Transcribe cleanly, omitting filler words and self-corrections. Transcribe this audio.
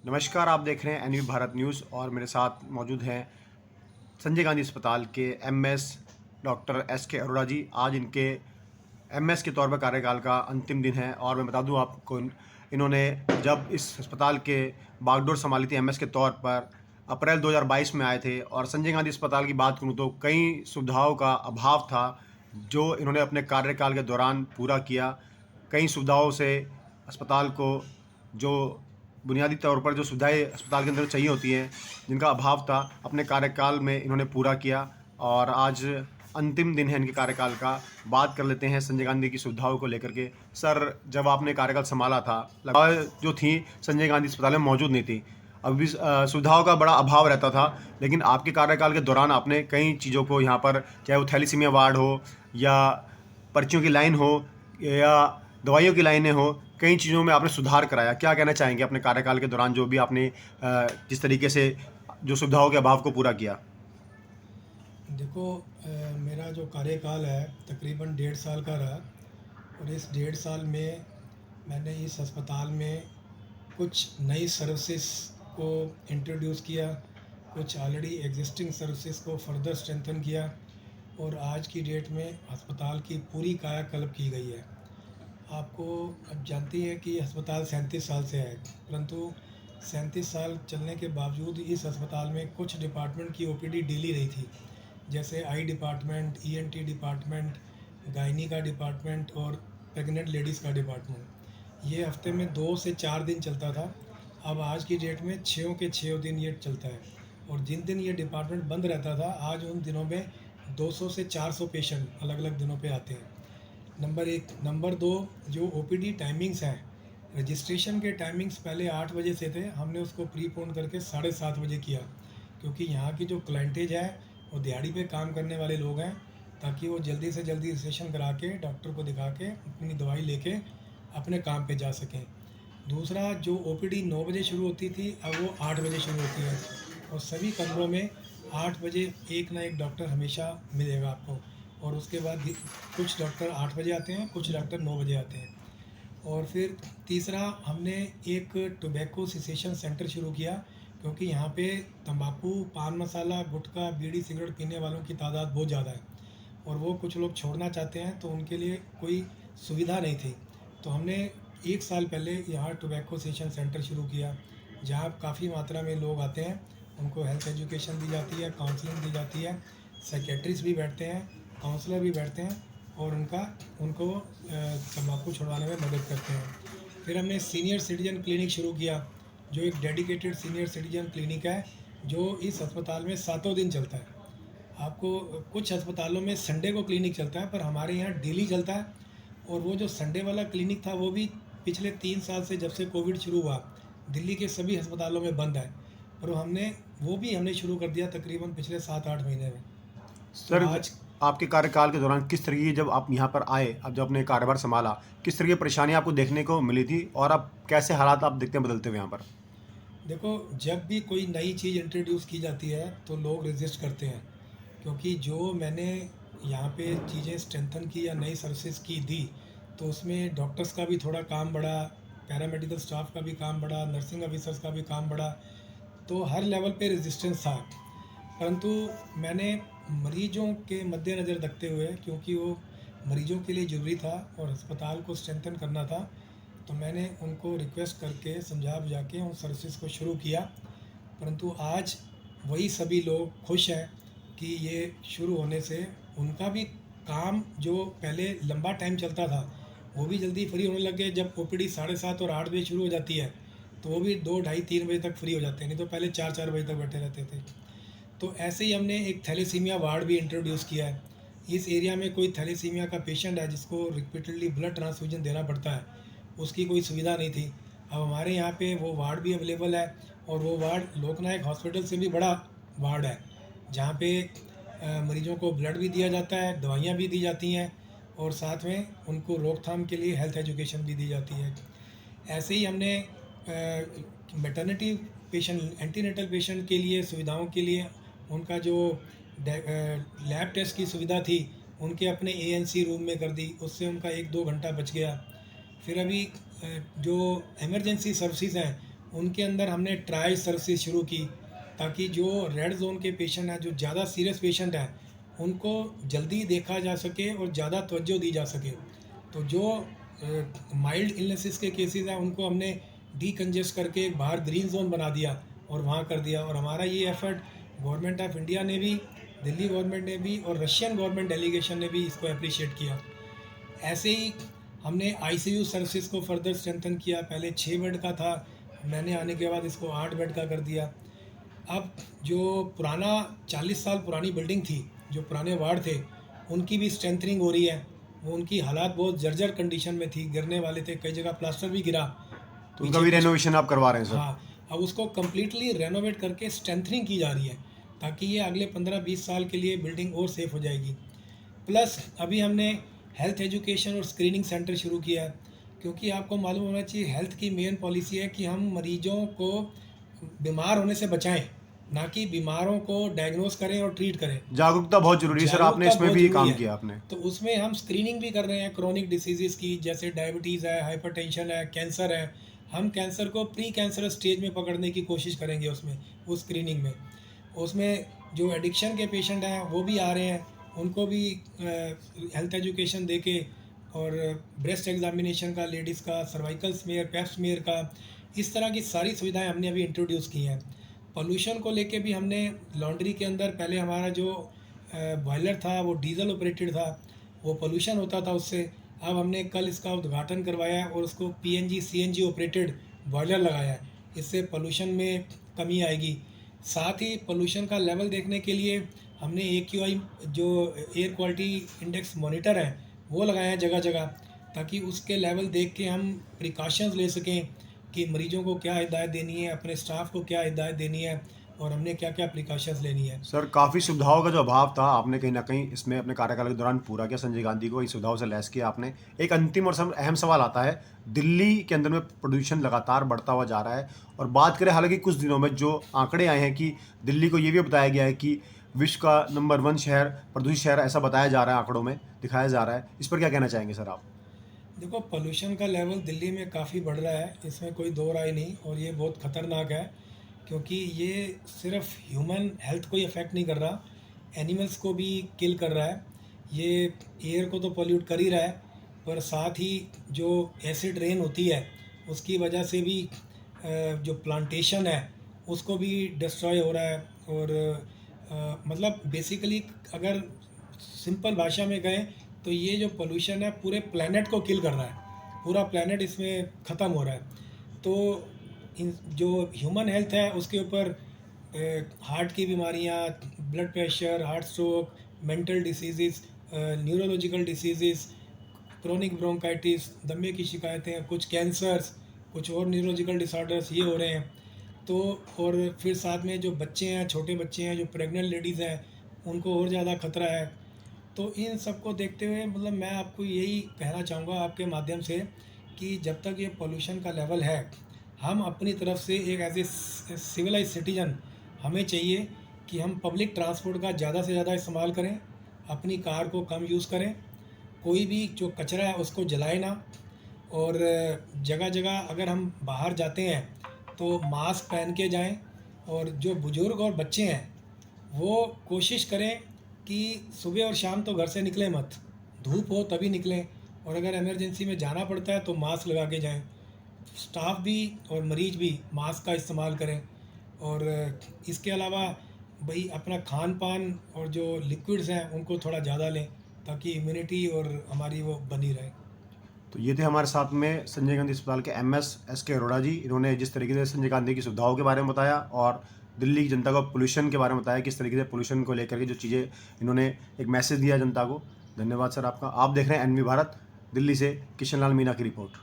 नमस्कार, आप देख रहे हैं एनवी भारत न्यूज़ और मेरे साथ मौजूद हैं संजय गांधी अस्पताल के एमएस डॉक्टर एस के अरोड़ा जी। आज इनके एमएस के तौर पर कार्यकाल का अंतिम दिन है और मैं बता दूं आपको, इन्होंने जब इस अस्पताल के बागडोर संभाली थी एमएस के तौर पर अप्रैल 2022 में आए थे। और संजय गांधी अस्पताल की बात करूं तो कई सुविधाओं का अभाव था जो इन्होंने अपने कार्यकाल के दौरान पूरा किया। कई सुविधाओं से अस्पताल को जो बुनियादी तौर पर जो सुविधाएं अस्पताल के अंदर चाहिए होती हैं, जिनका अभाव था, अपने कार्यकाल में इन्होंने पूरा किया। और आज अंतिम दिन है इनके कार्यकाल का। बात कर लेते हैं संजय गांधी की सुविधाओं को लेकर के। सर, जब आपने कार्यकाल संभाला था, लगभग जो थी संजय गांधी अस्पताल में मौजूद नहीं थी। अभी सुविधाओं का बड़ा अभाव रहता था, लेकिन आपके कार्यकाल के दौरान आपने कई चीज़ों को यहाँ पर, चाहे वो थैलीसीमिया वार्ड हो या पर्चियों की लाइन हो या दवाइयों की लाइनें हो, कई चीज़ों में आपने सुधार कराया। क्या कहना चाहेंगे अपने कार्यकाल के दौरान जो भी आपने जिस तरीके से जो सुविधाओं के अभाव को पूरा किया? देखो, मेरा जो कार्यकाल है तकरीबन 1.5 साल का रहा। और इस 1.5 साल में मैंने इस अस्पताल में कुछ नई सर्विसेज को इंट्रोड्यूस किया, कुछ ऑलरेडी एग्जिस्टिंग सर्विसेज को फर्दर स्ट्रेंथन किया और आज की डेट में अस्पताल की पूरी कायाकल्प की गई है। आपको अब जानती हैं कि अस्पताल 37 साल से है, परंतु 37 साल चलने के बावजूद इस अस्पताल में कुछ डिपार्टमेंट की ओपीडी डेली रही थी, जैसे आई डिपार्टमेंट, ईएनटी डिपार्टमेंट, गायनी का डिपार्टमेंट और प्रेग्नेंट लेडीज़ का डिपार्टमेंट। ये हफ्ते में 2 से 4 दिन चलता था। अब आज की डेट में 6 के 6 दिन ये चलता है। और जिन दिन ये डिपार्टमेंट बंद रहता था, आज उन दिनों में 200 से 400 पेशेंट अलग अलग दिनों पे आते हैं। नंबर 1। नंबर 2, जो ओपीडी टाइमिंग्स हैं, रजिस्ट्रेशन के टाइमिंग्स पहले 8 बजे से थे, हमने उसको प्रीपोन करके 7:30 बजे किया, क्योंकि यहाँ की जो क्लाइंटेज है वो दिहाड़ी पे काम करने वाले लोग हैं, ताकि वो जल्दी से जल्दी रजिस्ट्रेशन करा के डॉक्टर को दिखा के अपनी दवाई लेके अपने काम पे जा सकें। दूसरा, जो ओपीडी 9 बजे शुरू होती थी, अब वो 8 बजे शुरू होती है और सभी कमरों में 8 बजे एक ना एक डॉक्टर हमेशा मिलेगा आपको। और उसके बाद कुछ डॉक्टर 8 बजे आते हैं, कुछ डॉक्टर 9 बजे आते हैं। और फिर तीसरा, हमने एक टोबैको सिसेशन सेंटर शुरू किया, क्योंकि यहाँ पे तंबाकू, पान मसाला, गुटखा, बीड़ी, सिगरेट पीने वालों की तादाद बहुत ज़्यादा है और वो कुछ लोग छोड़ना चाहते हैं, तो उनके लिए कोई सुविधा नहीं थी। तो हमने 1 साल पहले यहाँ टोबैको सेशन सेंटर शुरू किया, जहाँ काफ़ी मात्रा में लोग आते हैं, उनको हेल्थ एजुकेशन दी जाती है, काउंसलिंग दी जाती है, साइकेट्रिस्ट भी बैठते हैं, काउंसलर भी बैठते हैं और उनको तंबाकू छुड़वाने में मदद करते हैं। फिर हमने सीनियर सिटीजन क्लिनिक शुरू किया, जो एक डेडिकेटेड सीनियर सिटीजन क्लिनिक है, जो इस अस्पताल में 7 दिन चलता है। आपको कुछ अस्पतालों में संडे को क्लिनिक चलता है, पर हमारे यहाँ डेली चलता है। और वो जो संडे वाला क्लिनिक था, वो भी पिछले 3 साल से, जब से कोविड शुरू हुआ, दिल्ली के सभी अस्पतालों में बंद है, पर वो भी हमने शुरू कर दिया तकरीबन पिछले 7-8 महीने में। तो सर, आज आपके कार्यकाल के दौरान किस तरीके जब आप यहाँ पर आए, अब जब अपने कार्यभार संभाला, किस तरह की परेशानी आपको देखने को मिली थी और अब कैसे हालात आप देखते हैं बदलते हुए यहाँ पर? देखो, जब भी कोई नई चीज़ इंट्रोड्यूस की जाती है तो लोग रेजिस्ट करते हैं, क्योंकि जो मैंने यहाँ पे चीज़ें स्ट्रेंथन की या नई सर्विसेज की दी, तो उसमें डॉक्टर्स का भी थोड़ा काम बढ़ा, पैरामेडिकल स्टाफ का भी काम बढ़ा, नर्सिंग ऑफिसर्स का भी काम बढ़ा, तो हर लेवल पे रेजिस्टेंस था। परंतु मैंने मरीजों के मद्देनज़र रखते हुए, क्योंकि वो मरीजों के लिए ज़रूरी था और अस्पताल को स्ट्रेंथन करना था, तो मैंने उनको रिक्वेस्ट करके समझा बुझा के उन सर्विसेज को शुरू किया। परंतु आज वही सभी लोग खुश हैं कि ये शुरू होने से उनका भी काम, जो पहले लंबा टाइम चलता था, वो भी जल्दी फ्री होने लग गए। जब ओपीडी 7:30 और 8 बजे शुरू हो जाती है, तो वो भी 2, ढाई, 3 बजे तक फ्री हो जाते हैं, नहीं तो पहले 4-4 बजे तक बैठे रहते थे। तो ऐसे ही हमने एक थैलेसीमिया वार्ड भी इंट्रोड्यूस किया है। इस एरिया में कोई थैलेसीमिया का पेशेंट है जिसको रिपीटेडली ब्लड ट्रांसफ्यूजन देना पड़ता है, उसकी कोई सुविधा नहीं थी। अब हमारे यहाँ पे वो वार्ड भी अवेलेबल है और वो वार्ड लोकनायक हॉस्पिटल से भी बड़ा वार्ड है, जहाँ पे मरीजों को ब्लड भी दिया जाता है, दवाइयाँ भी दी जाती हैं और साथ में उनको रोकथाम के लिए हेल्थ एजुकेशन भी दी जाती है। ऐसे ही हमने मैटरनिटी पेशेंट, एंटीनेटल पेशेंट के लिए सुविधाओं के लिए उनका जो लैब टेस्ट की सुविधा थी, उनके अपने एएनसी रूम में कर दी, उससे उनका 1-2 घंटा बच गया। फिर अभी जो इमरजेंसी सर्विसेज हैं, उनके अंदर हमने ट्रायल सर्विसेज शुरू की, ताकि जो रेड जोन के पेशेंट हैं, जो ज़्यादा सीरियस पेशेंट हैं, उनको जल्दी देखा जा सके और ज़्यादा तवज्जो दी जा सके। तो जो माइल्ड इलनेसेस के केसेस हैं, उनको हमने डीकंजेस्ट करके एक बाहर ग्रीन जोन बना दिया और वहाँ कर दिया। और हमारा ये एफर्ट गवर्नमेंट ऑफ इंडिया ने भी, दिल्ली गवर्नमेंट ने भी और रशियन गवर्नमेंट डेलीगेशन ने भी इसको अप्रिशिएट किया। ऐसे ही हमने आईसीयू सर्विसेज को फर्दर स्ट्रेंथन किया। पहले 6 बेड का था, मैंने आने के बाद इसको 8 बेड का कर दिया। अब जो पुराना 40 साल पुरानी बिल्डिंग थी, जो पुराने वार्ड थे, उनकी भी स्ट्रेंथनिंग हो रही है। वो उनकी हालात बहुत जर्जर कंडीशन में थी, गिरने वाले थे, कई जगह प्लास्टर भी गिरा। तो उनका भी रेनोवेशन आप करवा रहे हैं सर? हाँ, अब उसको कम्प्लीटली रेनोवेट करके स्ट्रेंथनिंग की जा रही है, ताकि ये अगले 15-20 साल के लिए बिल्डिंग और सेफ हो जाएगी। प्लस अभी हमने हेल्थ एजुकेशन और स्क्रीनिंग सेंटर शुरू किया है, क्योंकि आपको मालूम होना चाहिए हेल्थ की मेन पॉलिसी है कि हम मरीजों को बीमार होने से बचाएं, ना कि बीमारों को डायग्नोस करें और ट्रीट करें। जागरूकता बहुत जरूरी है सर, आपने जागरूकता इसमें बहुत भी ज़रूरी काम है। किया आपने। तो उसमें हम स्क्रीनिंग भी कर रहे हैं क्रोनिक डिसीज़ की, जैसे डायबिटीज़ है, हाइपरटेंशन है, कैंसर है। हम कैंसर को प्री कैंसर स्टेज में पकड़ने की कोशिश करेंगे उसमें, उस स्क्रीनिंग में। उसमें जो एडिक्शन के पेशेंट हैं वो भी आ रहे हैं, उनको भी हेल्थ एजुकेशन दे के, और ब्रेस्ट एग्जामिनेशन का, लेडीज़ का, सर्वाइकल स्मेयर, पेप स्मेयर का, इस तरह की सारी सुविधाएं हमने अभी इंट्रोड्यूस की हैं। पोल्यूशन को लेके भी हमने लॉन्ड्री के अंदर, पहले हमारा जो बॉयलर था वो डीजल ऑपरेटेड था, वो पोल्यूशन होता था उससे। अब हमने कल इसका उद्घाटन करवाया है और उसको पीएनजी सीएनजी ऑपरेटेड बॉयलर लगाया है। इससे पोल्यूशन में कमी आएगी। साथ ही पोल्यूशन का लेवल देखने के लिए हमने AQI, जो एयर क्वालिटी इंडेक्स मॉनिटर है, वो लगाया है जगह जगह, ताकि उसके लेवल देख के हम प्रिकॉशंस ले सकें कि मरीजों को क्या हिदायत देनी है, अपने स्टाफ को क्या हिदायत देनी है, और हमने क्या क्या प्रिकॉशंस लेनी है। सर काफ़ी सुविधाओं का जो अभाव था, आपने कहीं ना कहीं इसमें अपने कार्यकाल के दौरान पूरा किया। संजय गांधी को इन सुविधाओं से लैस किया आपने। एक अंतिम और अहम सवाल आता है, दिल्ली के अंदर में प्रदूषण लगातार बढ़ता हुआ जा रहा है, और बात करें हालांकि कुछ दिनों में जो आंकड़े आए हैं कि दिल्ली को ये भी बताया गया है कि विश्व का नंबर 1 शहर, प्रदूषित शहर ऐसा बताया जा रहा है, आंकड़ों में दिखाया जा रहा है। इस पर क्या कहना चाहेंगे सर आप? देखो, पोल्यूशन का लेवल दिल्ली में काफ़ी बढ़ रहा है, इसमें कोई दो राय नहीं, और ये बहुत ख़तरनाक है, क्योंकि ये सिर्फ ह्यूमन हेल्थ को ही अफेक्ट नहीं कर रहा, एनिमल्स को भी किल कर रहा है। ये एयर को तो पोल्यूट कर ही रहा है, पर साथ ही जो एसिड रेन होती है उसकी वजह से भी जो प्लांटेशन है उसको भी डिस्ट्रॉय हो रहा है। और मतलब बेसिकली अगर सिंपल भाषा में कहें तो ये जो पोल्यूशन है पूरे प्लेनेट को किल कर रहा है, पूरा प्लेनेट इसमें ख़त्म हो रहा है। तो इन जो ह्यूमन हेल्थ है उसके ऊपर हार्ट की बीमारियां, blood pressure, heart stroke, mental disease, neurological disease, chronic bronchitis, दमे की शिकायतें, कुछ कैंसर्स, कुछ और न्यूरोलॉजिकल डिसऑर्डर्स ये हो रहे हैं। तो और फिर साथ में जो बच्चे हैं, छोटे बच्चे हैं, जो प्रेग्नेंट लेडीज़ हैं, उनको और ज़्यादा खतरा है। तो इन सब को देखते हुए मतलब मैं आपको यही कहना चाहूँगा आपके माध्यम से कि जब तक ये पोल्यूशन का लेवल है, हम अपनी तरफ से एक एज ए सिविलाइज सिटीजन हमें चाहिए कि हम पब्लिक ट्रांसपोर्ट का ज़्यादा से ज़्यादा इस्तेमाल करें, अपनी कार को कम यूज़ करें, कोई भी जो कचरा है उसको जलाए ना, और जगह जगह अगर हम बाहर जाते हैं तो मास्क पहन के जाएं। और जो बुज़ुर्ग और बच्चे हैं वो कोशिश करें कि सुबह और शाम तो घर से निकलें मत, धूप हो तभी निकलें, और अगर इमरजेंसी में जाना पड़ता है तो मास्क लगा के जाएं। स्टाफ भी और मरीज भी मास्क का इस्तेमाल करें। और इसके अलावा भाई अपना खान पान और जो लिक्विड्स हैं उनको थोड़ा ज़्यादा लें, ताकि इम्यूनिटी और हमारी वो बनी रहे। तो ये थे हमारे साथ में संजय गांधी अस्पताल के एस के अरोड़ा जी। इन्होंने जिस तरीके से संजय गांधी की सुविधाओं के बारे में बताया और दिल्ली की जनता को पोल्यूशन के बारे में बताया, किस तरीके से पोल्यूशन को लेकर के जो चीज़ें इन्होंने एक मैसेज दिया जनता को। धन्यवाद सर आपका। आप देख रहे हैं NV भारत, दिल्ली से किशन लाल मीना की रिपोर्ट।